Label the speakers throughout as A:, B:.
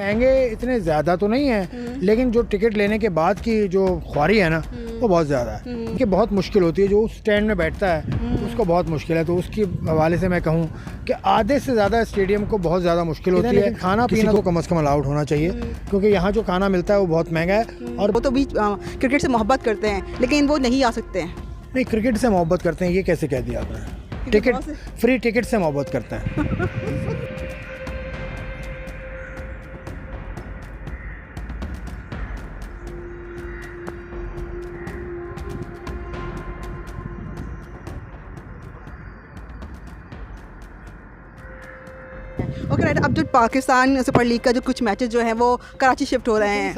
A: महंगे इतने ज़्यादा तो नहीं है, लेकिन जो टिकट लेने के बाद की जो ख्वारी है ना वो बहुत ज़्यादा है कि बहुत मुश्किल होती है। जो उस स्टैंड में बैठता है उसको बहुत मुश्किल है। तो उसकी हवाले से मैं कहूँ कि आधे से ज़्यादा स्टेडियम को बहुत ज़्यादा मुश्किल होती है। खाना पीना तो कम से कम अलाउड होना चाहिए, क्योंकि यहाँ जो खाना मिलता है वो बहुत महंगा है। और
B: वो तो भी क्रिकेट से मोहब्बत करते हैं, लेकिन वो नहीं आ सकते हैं।
A: नहीं, क्रिकेट से मोहब्बत करते हैं ये कैसे कह दिया आपने? टिकट फ्री टिकट से मोहब्बत करते हैं।
B: ओके राइट, अब जो पाकिस्तान सुपर लीग का जो कुछ मैचेस जो हैं वो कराची शिफ्ट हो रहे हैं।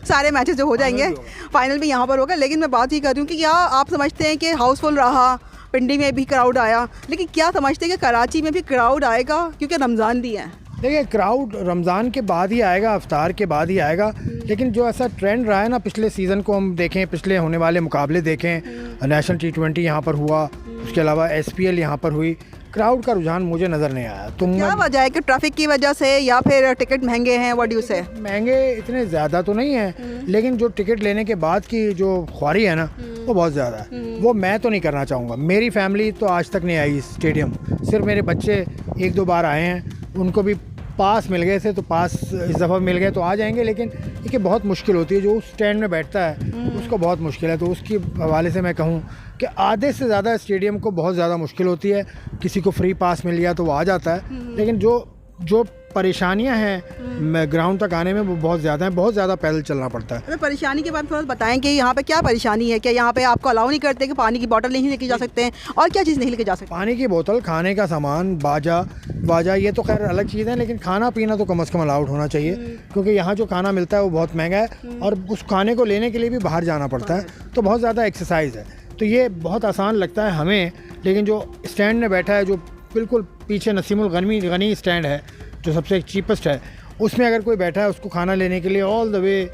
B: सारे मैचेस जो हो जाएंगे, फाइनल भी यहाँ पर होगा। लेकिन मैं बात ये कर रही हूँ कि क्या आप समझते हैं कि हाउसफुल रहा, पिंडी में भी क्राउड आया, लेकिन क्या समझते हैं कि कराची में भी क्राउड आएगा क्योंकि रमज़ान भी है?
A: देखिए, क्राउड रमज़ान के बाद ही आएगा, अफ्तार के बाद ही आएगा। लेकिन जो ऐसा ट्रेंड रहा है ना, पिछले सीज़न को हम देखें, पिछले होने वाले मुकाबले देखें, नेशनल T20 यहाँ पर हुआ, उसके अलावा SPL यहाँ पर हुई, क्राउड का रुझान मुझे नज़र नहीं आया। तो
B: क्या वजह है कि ट्रैफिक की वजह से या फिर टिकट महंगे हैं? व्हाट डू यू से?
A: महंगे इतने ज़्यादा तो नहीं है, लेकिन जो टिकट लेने के बाद की जो ख्वारी है ना वो बहुत ज़्यादा है। वो मैं तो नहीं करना चाहूँगा। मेरी फैमिली तो आज तक नहीं आई स्टेडियम, सिर्फ मेरे बच्चे 1-2 बार आए हैं, उनको भी पास मिल गए थे तो पास इस दफ़ा मिल गए तो आ जाएंगे। लेकिन देखिए बहुत मुश्किल होती है। जो उस स्टैंड में बैठता है उसको बहुत मुश्किल है। तो उसकी हवाले से मैं कहूँ कि आधे से ज़्यादा स्टेडियम को बहुत ज़्यादा मुश्किल होती है। किसी को फ्री पास मिल गया तो वो आ जाता है, लेकिन जो परेशानियां हैं ग्राउंड तक आने में वो बहुत ज़्यादा हैं। बहुत ज़्यादा पैदल चलना पड़ता है।
B: तो परेशानी के बाद थोड़ा बताएं कि यहाँ पे क्या परेशानी है? क्या यहाँ पे आपको अलाउ नहीं करते कि पानी की बोतल नहीं लेके जा सकते हैं, और क्या चीज़ नहीं लेके जा सकते?
A: पानी की बोतल, खाने का सामान, बाजा ये तो खैर अलग चीज़ है, लेकिन खाना पीना तो कम से कम अलाउड होना चाहिए, क्योंकि यहाँ जो खाना मिलता है वो बहुत महंगा है और उस खाने को लेने के लिए भी बाहर जाना पड़ता है। तो बहुत ज़्यादा एक्सरसाइज है। तो ये बहुत आसान लगता है हमें, लेकिन जो स्टैंड में बैठा है, जो बिल्कुल पीछे नसीमुल गनी स्टैंड है जो सबसे चीपेस्ट है, उसमें अगर कोई बैठा है उसको खाना लेने के लिए ऑल द वे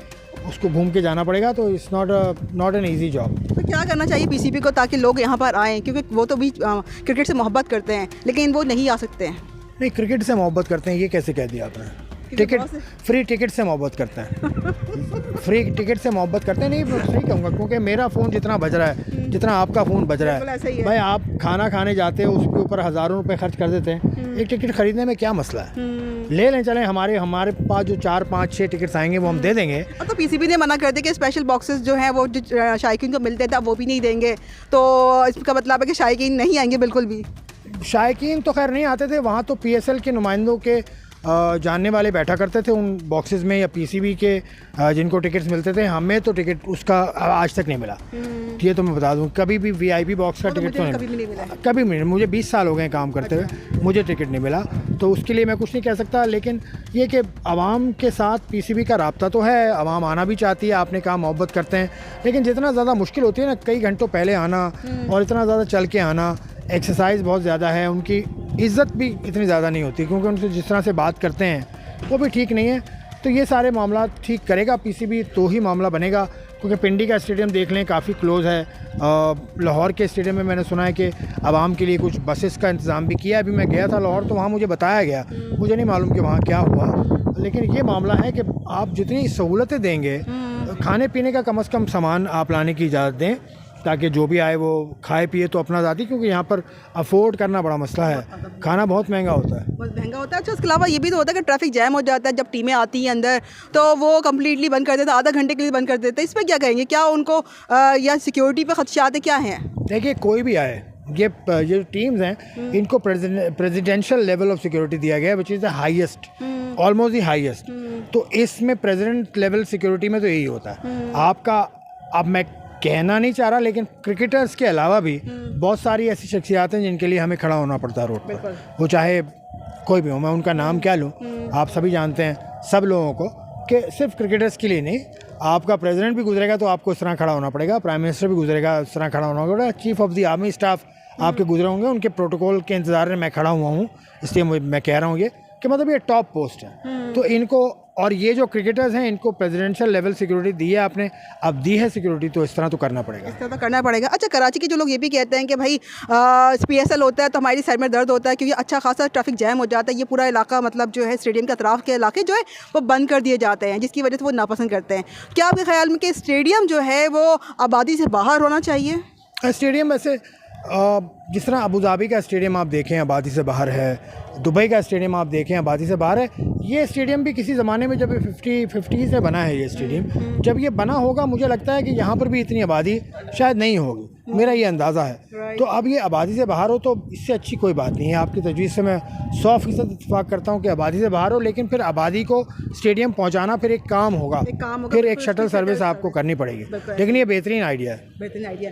A: उसको घूम के जाना पड़ेगा। तो it's not an easy job.
B: तो क्या करना चाहिए PCB को ताकि लोग यहाँ पर आएँ, क्योंकि वो तो भी क्रिकेट से मोहब्बत करते हैं, लेकिन वो नहीं आ सकते हैं?
A: नहीं, क्रिकेट से मोहब्बत करते हैं ये कैसे कह दिया आपने? टिकट फ्री टिकट से मोहब्बत करते हैं। फ्री टिकट से मोहब्बत करते हैं। नहीं, मैं सही कहूँगा, क्योंकि मेरा फ़ोन जितना बज रहा है, जितना आपका फ़ोन बज रहा है, भाई आप खाना खाने जाते हो उसके ऊपर हज़ारों रुपए खर्च कर देते हैं। एक टिकट खरीदने में क्या मसला है? ले लें, चलें। हमारे पास जो 4, 5, 6 टिकट्स आएंगे वो हम दे देंगे।
B: तो PCB ने मना कर दिया कि स्पेशल बॉक्सेस जो हैं वो जो शायकीन को मिलते थे वो भी नहीं देंगे। तो इसका मतलब है कि शायकीन नहीं आएंगे बिल्कुल भी?
A: शायकीन तो खैर नहीं आते थे, वहाँ तो PSL के नुमाइंदों के जानने वाले बैठा करते थे उन बॉक्सेस में, या PCB के जिनको टिकट्स मिलते थे। हमें तो टिकट उसका आज तक नहीं मिला। ये तो मैं बता दूं, कभी भी VIP बॉक्स का टिकट तो
B: कभी नहीं मिला।
A: कभी नहीं। मुझे 20 साल हो गए काम करते हुए, मुझे टिकट नहीं मिला। तो उसके लिए मैं कुछ नहीं कह सकता। लेकिन ये कि आवाम के साथ PCB का राब्ता तो है, आवाम आना भी चाहती है, आपने कहा मोहब्बत करते हैं, लेकिन जितना ज़्यादा मुश्किल होती है ना, कई घंटों पहले आना और इतना ज़्यादा चल के आना, एक्सरसाइज बहुत ज़्यादा है, उनकी इज़्ज़त भी इतनी ज़्यादा नहीं होती, क्योंकि उनसे जिस तरह से बात करते हैं वो भी ठीक नहीं है। तो ये सारे मामला ठीक करेगा PCB तो ही मामला बनेगा। क्योंकि पिंडी का स्टेडियम देख लें, काफ़ी क्लोज़ है। लाहौर के स्टेडियम में मैंने सुना है कि आवाम के लिए कुछ बसेस का इंतज़ाम भी किया है। अभी मैं गया था लाहौर, तो वहाँ मुझे बताया गया, मुझे नहीं मालूम कि वहाँ क्या हुआ। लेकिन ये मामला है कि आप जितनी सहूलतें देंगे, खाने पीने का कम से कम सामान आप लाने की इजाज़त दें, ताकि जो भी आए वो खाए पिए तो अपना ज़ाती, क्योंकि यहाँ पर अफोर्ड करना बड़ा मसला है। खाना बहुत महंगा होता है।
B: बहुत महंगा होता है। अच्छा, उसके अलावा ये भी तो होता है कि ट्रैफिक जैम हो जाता है जब टीमें आती हैं अंदर, तो वो कम्प्लीटली बंद कर देते हैं, आधा घंटे के लिए बंद कर देते हैं। इस पर क्या कहेंगे? क्या उनको या सिक्योरिटी पे खदशात क्या हैं?
A: देखिए, कोई भी आए, ये टीम्स हैं, इनको प्रेसिडेंशियल लेवल ऑफ सिक्योरिटी दिया गया है, which is the highest, almost the highest. तो इसमें प्रेसिडेंट लेवल सिक्योरिटी में तो यही होता है आपका। अब मैं कहना नहीं चाह रहा, लेकिन क्रिकेटर्स के अलावा भी बहुत सारी ऐसी शख्सियात हैं जिनके लिए हमें खड़ा होना पड़ता है रोड पर, वो चाहे कोई भी हो। मैं उनका नाम क्या लूँ, आप सभी जानते हैं, सब लोगों को, कि सिर्फ क्रिकेटर्स के लिए नहीं, आपका प्रेसिडेंट भी गुजरेगा तो आपको इस तरह खड़ा होना पड़ेगा, प्राइम मिनिस्टर भी गुजरेगा इस तरह खड़ा होना पड़ेगा, chief of the army staff आपके गुजरे होंगे, उनके प्रोटोकॉल के इंतज़ार में मैं खड़ा हुआ हूँ। इसलिए मैं कह रहा हूँ ये कि मतलब ये टॉप पोस्ट है, तो इनको और ये जो क्रिकेटर्स हैं इनको प्रेसिडेंशियल लेवल सिक्योरिटी दी है आपने, अब दी है सिक्योरिटी तो इस तरह तो करना पड़ेगा।
B: इस तरह तो करना पड़ेगा। अच्छा, कराची के जो लोग ये भी कहते हैं कि भाई PSL होता है तो हमारी सर में दर्द होता है क्योंकि अच्छा खासा ट्रैफिक जैम हो जाता है, ये पूरा इलाका मतलब जो है स्टेडियम के अतराफ के इलाके जो है वो बंद कर दिए जाते हैं, जिसकी वजह से वो नापसंद करते हैं। क्या आपके ख्याल में कि स्टेडियम जो है वो आबादी से बाहर होना चाहिए?
A: स्टेडियम वैसे जिस तरह अबू धाबी का स्टेडियम आप देखें आबादी से बाहर है, दुबई का स्टेडियम आप देखें आबादी से बाहर है, ये स्टेडियम भी किसी ज़माने में जब 50 से बना है ये स्टेडियम, जब ये बना होगा मुझे लगता है कि यहाँ पर भी इतनी आबादी शायद नहीं होगी, मेरा ये अंदाज़ा है। तो अब ये आबादी से बाहर हो तो इससे अच्छी कोई बात नहीं है। आपकी तजवीज़ से मैं 100% इत्तेफाक करता हूँ कि आबादी से बाहर हो, लेकिन फिर आबादी को स्टेडियम पहुँचाना फिर एक काम होगा, फिर एक शटल सर्विस आपको करनी पड़ेगी, लेकिन ये बेहतरीन आइडिया है।
B: बेहतरीन आइडिया।